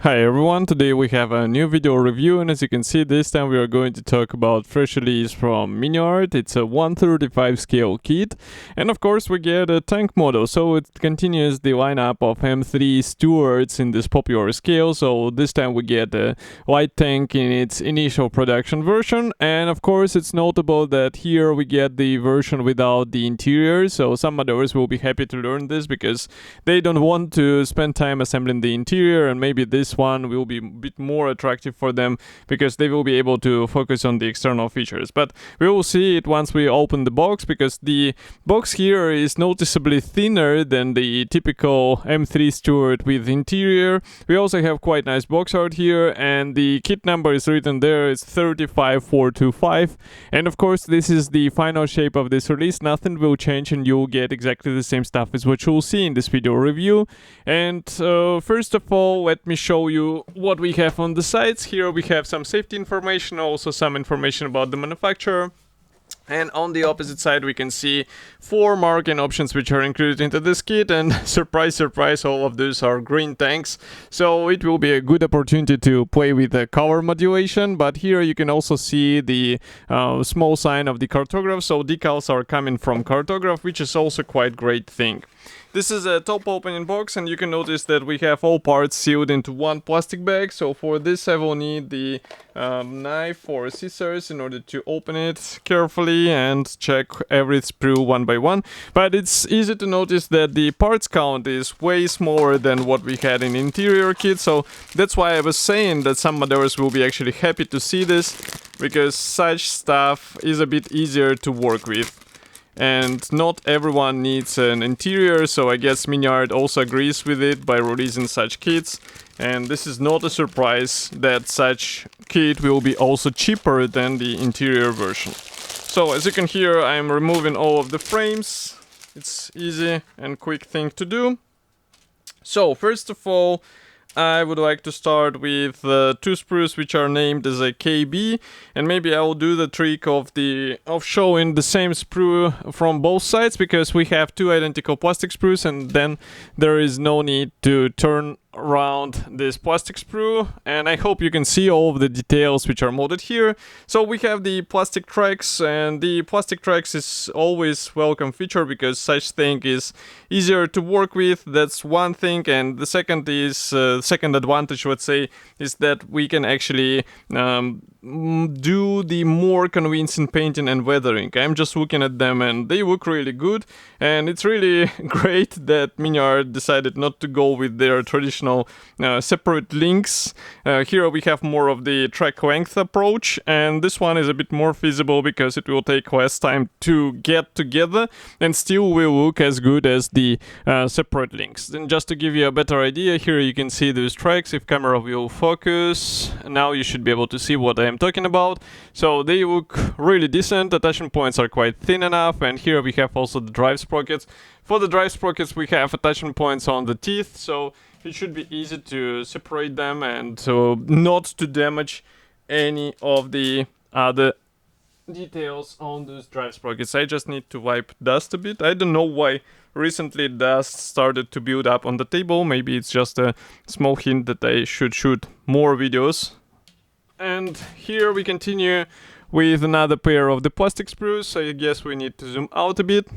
Hi everyone, today we have a new video review, and as you can see, this time we are going to talk about fresh release from Miniart. It's a 135 scale kit, and of course we get a tank model, so it continues the lineup of M3 Stuarts in this popular scale. So this time we get a light tank in its initial production version, and of course it's notable that here we get the version without the interior, so some modders will be happy to learn this because they don't want to spend time assembling the interior, and maybe this one will be a bit more attractive for them because they will be able to focus on the external features. But we will see it once we open the box, because the box here is noticeably thinner than the typical M3 Stuart with interior. We also have quite nice box art here, and the kit number is written there. It's 35425, and of course this is the final shape of this release. Nothing will change and you'll get exactly the same stuff as what you'll see in this video review. And first of all, let me show you what we have on the sides. Here we have some safety information, also some information about the manufacturer. And on the opposite side we can see 4 marking options which are included into this kit, and surprise surprise, all of those are green tanks, so it will be a good opportunity to play with the color modulation. But here you can also see the small sign of the cartograph, so decals are coming from cartograph, which is also quite great thing. This is a top opening box, and you can notice that we have all parts sealed into one plastic bag. So for this I will need the knife or scissors in order to open it carefully and check every sprue one by one. But it's easy to notice that the parts count is way smaller than what we had in interior kit, so that's why I was saying that some modders will be actually happy to see this, because such stuff is a bit easier to work with. And not everyone needs an interior, so I guess Miniart also agrees with it by releasing such kits. And this is not a surprise that such kit will be also cheaper than the interior version. So as you can hear, I'm removing all of the frames. It's easy and quick thing to do. So first of all, I would like to start with 2 sprues which are named as a KB, and maybe I will do the trick of showing the same sprue from both sides, because we have 2 identical plastic sprues, and then there is no need to turn around this plastic sprue. And I hope you can see all of the details which are molded here. So we have the plastic tracks, and the plastic tracks is always welcome feature because such thing is easier to work with. That's one thing. And the second is second advantage, let's say, is that we can actually do the more convincing painting and weathering. I'm just looking at them and they look really good, and it's really great that Miniart decided not to go with their traditional separate links. Here we have more of the track length approach, and this one is a bit more feasible because it will take less time to get together and still will look as good as the separate links. Then just to give you a better idea, here you can see those tracks. If camera will focus, now you should be able to see what I am talking about. So they look really decent. Attachment points are quite thin enough, and here we have also the drive sprockets. For the drive sprockets we have attachment points on the teeth, so it should be easy to separate them and not to damage any of the other details on those drive sprockets. I just need to wipe dust a bit. I don't know why recently dust started to build up on the table. Maybe it's just a small hint that I should shoot more videos. And here we continue with another pair of the plastic sprues. So I guess we need to zoom out a bit.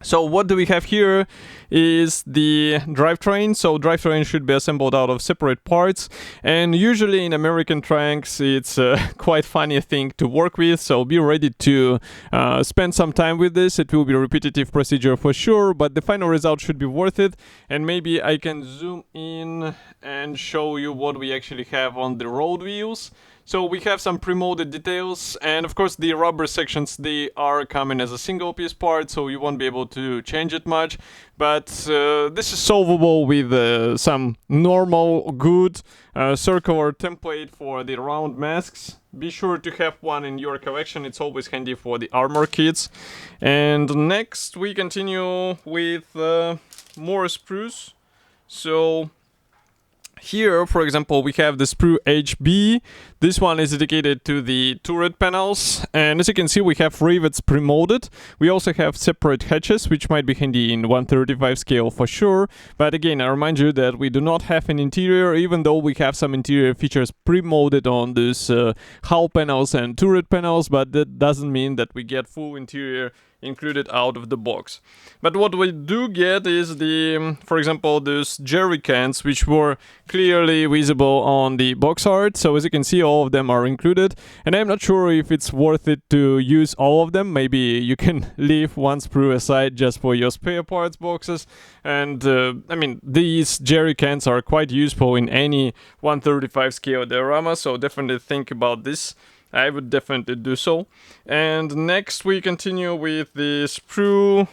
So what do we have here is the drivetrain. So drivetrain should be assembled out of separate parts, and usually in American tanks it's a quite funny thing to work with, so be ready to spend some time with this. It will be a repetitive procedure for sure, but the final result should be worth it. And maybe I can zoom in and show you what we actually have on the road wheels. So we have some pre-molded details, and of course the rubber sections, they are coming as a single piece part, so you won't be able to change it much. But this is solvable with some normal good circular template for the round masks. Be sure to have one in your collection, it's always handy for the armor kits. And next we continue with more sprues. So Here, for example, we have the Sprue HB. This one is dedicated to the turret panels, and as you can see, we have rivets pre-molded. We also have separate hatches, which might be handy in 1/35 scale for sure. But again, I remind you that we do not have an interior, even though we have some interior features pre-molded on these hull panels and turret panels, but that doesn't mean that we get full interior included out of the box. But what we do get is the, for example, those jerry cans, which were clearly visible on the box art. So as you can see, all of them are included, and I'm not sure if it's worth it to use all of them. Maybe you can leave one sprue aside just for your spare parts boxes. And I mean, these jerry cans are quite useful in any 1/35 scale diorama, so definitely think about this. I would definitely do so. And next we continue with the Sprue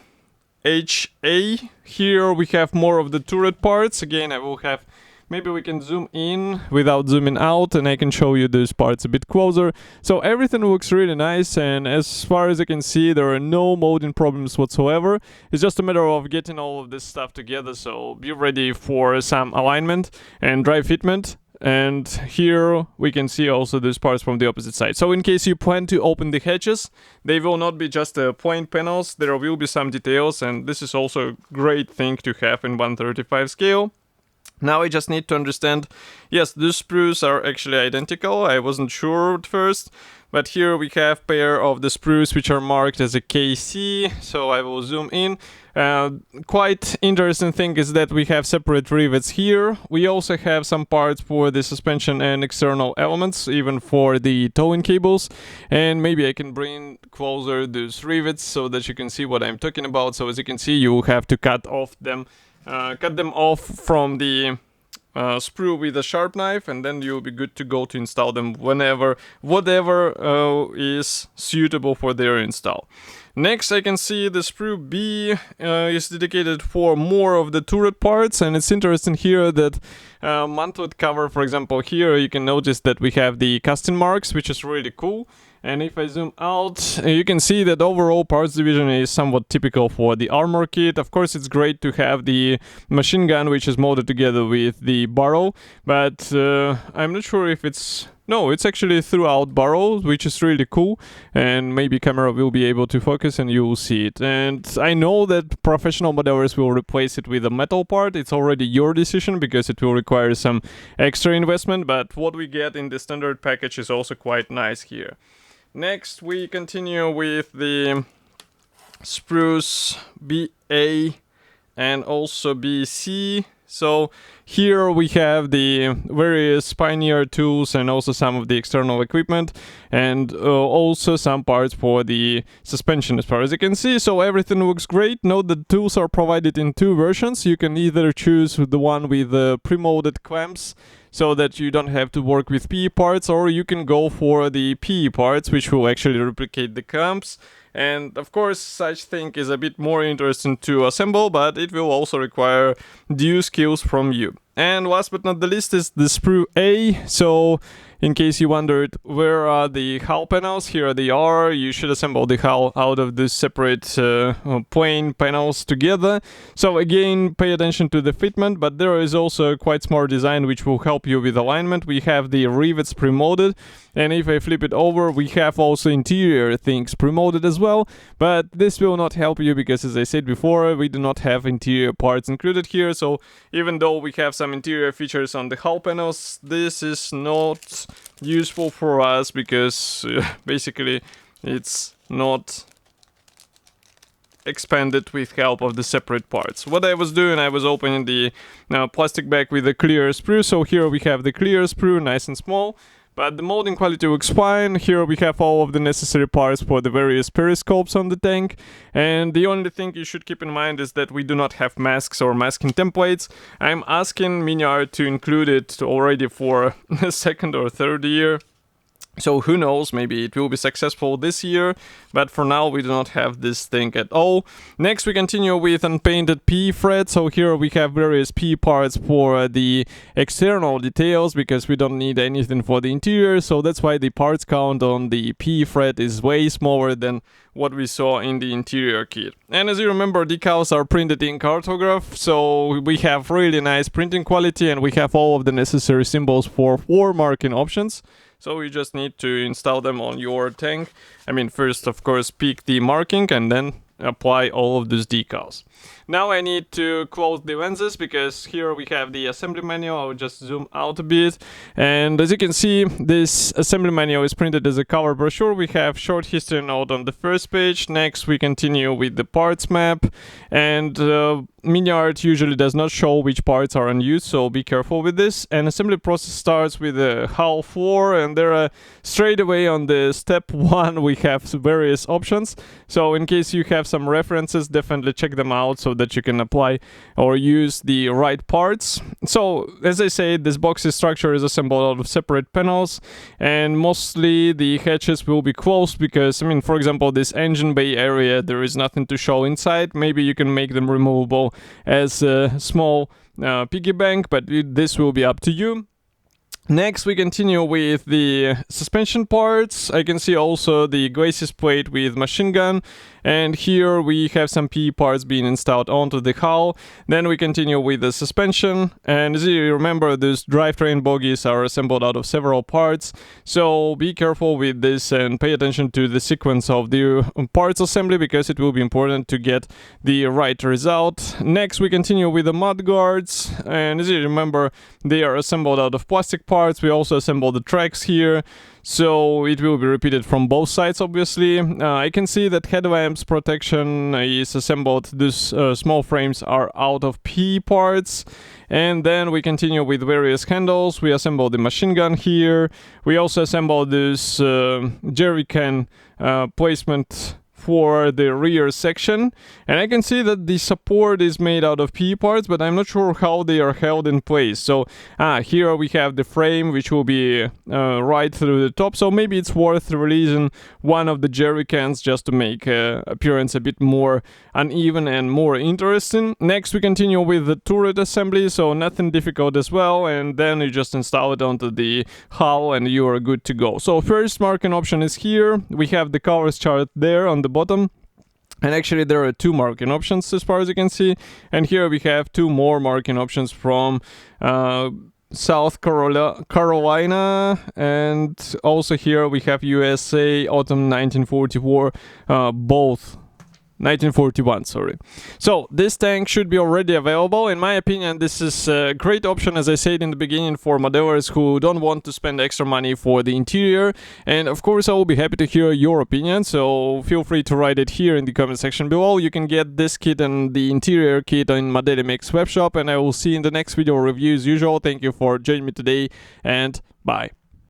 HA. Here we have more of the turret parts. Again, I will have, maybe we can zoom in without zooming out, and I can show you those parts a bit closer. So everything looks really nice, and as far as I can see, there are no molding problems whatsoever. It's just a matter of getting all of this stuff together, so be ready for some alignment and dry fitment. And here we can see also these parts from the opposite side. So in case you plan to open the hatches, they will not be just plain panels. There will be some details, and this is also a great thing to have in 1/35 scale. Now I just need to understand, yes, these sprues are actually identical. I wasn't sure at first, but here we have pair of the sprues which are marked as a KC, so I will zoom in. Quite interesting thing is that we have separate rivets here. We also have some parts for the suspension and external elements, even for the towing cables. And maybe I can bring closer those rivets so that you can see what I'm talking about. So as you can see, you will have to cut them off from the sprue with a sharp knife, and then you'll be good to go to install them whenever, whatever is suitable for their install. Next, I can see the Sprue B is dedicated for more of the turret parts, and it's interesting here that mantlet cover, for example, here you can notice that we have the casting marks, which is really cool. And if I zoom out, you can see that overall parts division is somewhat typical for the armor kit. Of course, it's great to have the machine gun, which is molded together with the barrel, but I'm not sure if it's... No, it's actually throughout barrel, which is really cool, and maybe camera will be able to focus and you will see it. And I know that professional modelers will replace it with a metal part. It's already your decision because it will require some extra investment, but what we get in the standard package is also quite nice here. Next, we continue with the Sprues BA and also BC. So here we have the various Miniart tools and also some of the external equipment, and also some parts for the suspension as far as you can see. So everything looks great. Note the tools are provided in two versions. You can either choose the one with the pre-molded clamps so that you don't have to work with PE parts, or you can go for the PE parts, which will actually replicate the clamps. And of course, such thing is a bit more interesting to assemble, but it will also require due skills from you. And last but not the least is the Sprue A. So in case you wondered where are the hull panels, here they are. You should assemble the hull out of the separate plain panels together. So again, pay attention to the fitment, but there is also a quite smart design which will help you with alignment. We have the rivets pre-molded, and if I flip it over, we have also interior things pre-molded as well, but this will not help you because, as I said before, we do not have interior parts included here. So even though we have some interior features on the hull panels, this is not useful for us because basically it's not expanded with help of the separate parts. What I was doing, I was opening the plastic bag with the clear sprue. So here we have the clear sprue, nice and small, but the molding quality looks fine. Here we have all of the necessary parts for the various periscopes on the tank, and the only thing you should keep in mind is that we do not have masks or masking templates. I'm asking Miniart to include it already for the second or third year. So who knows, maybe it will be successful this year, but for now we do not have this thing at all. Next we continue with unpainted P thread. So here we have various P parts for the external details because we don't need anything for the interior, so that's why the parts count on the P thread is way smaller than what we saw in the interior kit. And as you remember, decals are printed in cartograph, so we have really nice printing quality, and we have all of the necessary symbols for 4 marking options. So you just need to install them on your tank. I mean, first of course pick the marking and then apply all of these decals. Now I need to close the lenses because here we have the assembly manual. I'll just zoom out a bit, and as you can see, this assembly manual is printed as a cover brochure. We have short history note on the first page. Next we continue with the parts map, and Miniart usually does not show which parts are unused, so be careful with this. And assembly process starts with the hull floor, and there are straight away on the step 1 we have various options. So in case you have some references, definitely check them out so that you can apply or use the right parts. So as I said, this boxy structure is assembled out of separate panels, and mostly the hatches will be closed because, I mean, for example, this engine bay area, there is nothing to show inside. Maybe you can make them removable as a small piggy bank, but this will be up to you. Next we continue with the suspension parts. I can see also the glacis plate with machine gun, and here we have some PE parts being installed onto the hull. Then we continue with the suspension, and as you remember, these drivetrain bogies are assembled out of several parts, so be careful with this and pay attention to the sequence of the parts assembly because it will be important to get the right result. Next we continue with the mud guards, and as you remember, they are assembled out of plastic parts. We also assemble the tracks here, so it will be repeated from both sides, obviously. I can see that headlamps protection is assembled. These small frames are out of PE parts. And then we continue with various handles. We assemble the machine gun here. We also assemble this jerry can placement for the rear section, and I can see that the support is made out of PE parts, but I'm not sure how they are held in place. So here we have the frame, which will be right through the top, so maybe it's worth releasing one of the jerry cans just to make appearance a bit more uneven and more interesting. Next we continue with the turret assembly, so nothing difficult as well, and then you just install it onto the hull and you are good to go. So first marking option is here. We have the colors chart there on the bottom, and actually there are 2 marking options as far as you can see, and here we have 2 more marking options from South Carolina, and also here we have USA autumn 1944, both 1941, sorry. So this tank should be already available. In my opinion, this is a great option, as I said in the beginning, for modelers who don't want to spend extra money for the interior. And of course, I will be happy to hear your opinion, so feel free to write it here in the comment section below. You can get this kit and the interior kit in Modelimix webshop, and I will see you in the next video review as usual. Thank you for joining me today, and bye.